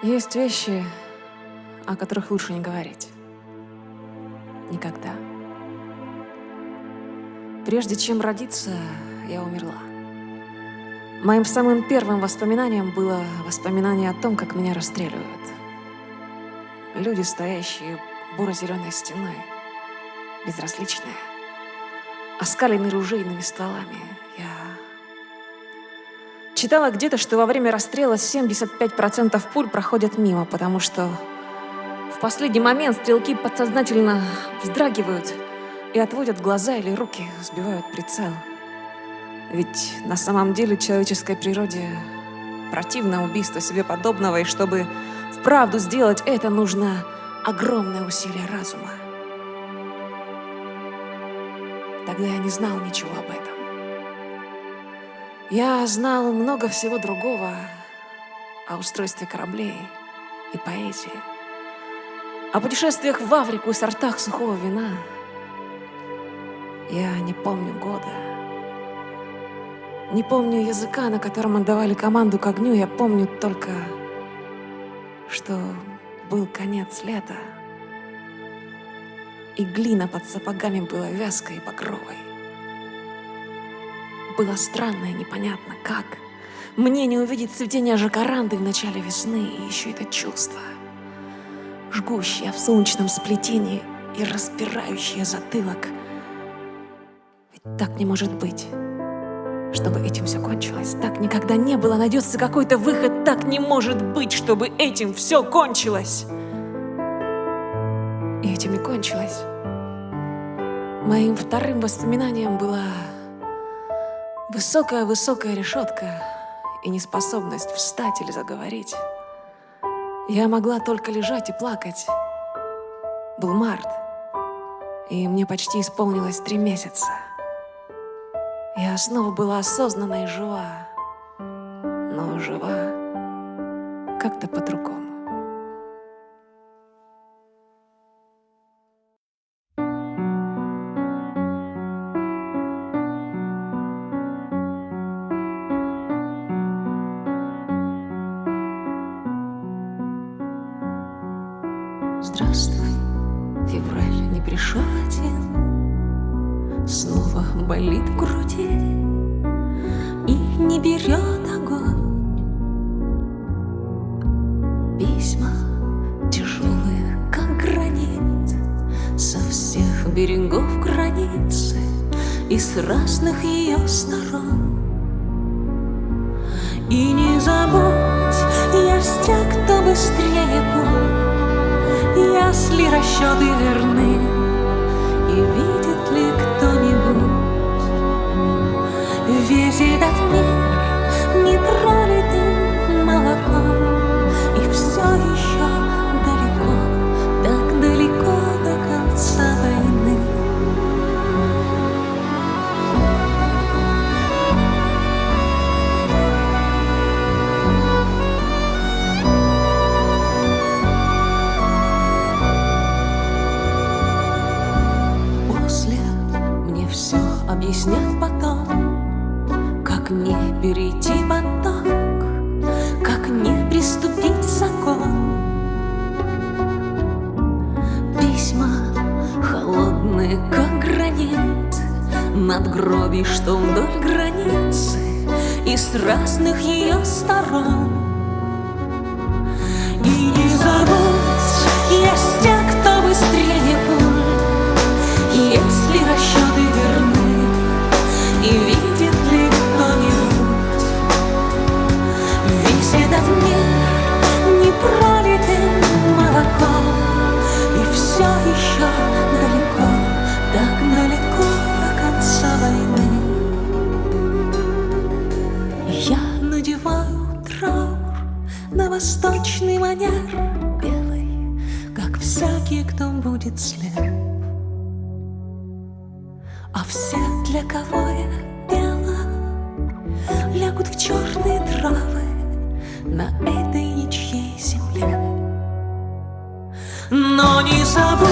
Есть вещи, о которых лучше не говорить. Никогда. Прежде чем родиться, я умерла. Моим самым первым воспоминанием было воспоминание о том, как меня расстреливают. Люди, стоящие буро-зеленой стеной, безразличные, оскаленные ружейными стволами. Я читала где-то, что во время расстрела 75% пуль проходят мимо, потому что в последний момент стрелки подсознательно вздрагивают и отводят глаза или руки, сбивают прицел. Ведь на самом деле человеческой природе противно убийство себе подобного, и чтобы вправду сделать это, нужно огромное усилие разума. Тогда я не знал ничего об этом. Я знал много всего другого о устройстве кораблей и поэзии, о путешествиях в Африку и сортах сухого вина. Я не помню года, не помню языка, на котором отдавали команду к огню. Я помню только, что был конец лета, и глина под сапогами была вязкой и багровой. Было странно и непонятно, как мне не увидеть цветения жакаранды в начале весны, и еще это чувство, жгущее в солнечном сплетении и распирающее затылок. Ведь так не может быть, чтобы этим все кончилось. Так никогда не было. Найдется какой-то выход. Так не может быть, чтобы этим все кончилось. И этим и кончилось. Моим вторым воспоминанием была высокая-высокая решетка и неспособность встать или заговорить. Я могла только лежать и плакать. Был март, и мне почти исполнилось 3 месяца. Я снова была осознанна и жива, но жива как-то по-другому. Здравствуй, февраль не пришел один. Снова болит в груди и не берет огонь. Письма тяжелые, как гранит, со всех берегов границы и с разных ее сторон. И не забудь, есть те, кто быстрее пол, если расчеты верны. И видит ли кто-нибудь весь этот мир не пролитым молоком? И все еще далеко, так далеко до конца войны. Объяснят потом, как не перейти поток, как не приступить закон. Письма холодные, как гранит, надгробий, что вдоль границы и с разных ее сторон. И не забудь, есть те, кто быстрее пуль, если расчеты верны. И видит ли кто-нибудь весь этот мир не пролитым молоком? И все еще далеко, так далеко до конца войны. Я надеваю траур на восточный манер, белый, как всякий, кто будет слеп. А все, для кого я пела, лягут в черные травы на этой ничьей земле. Но не забудь,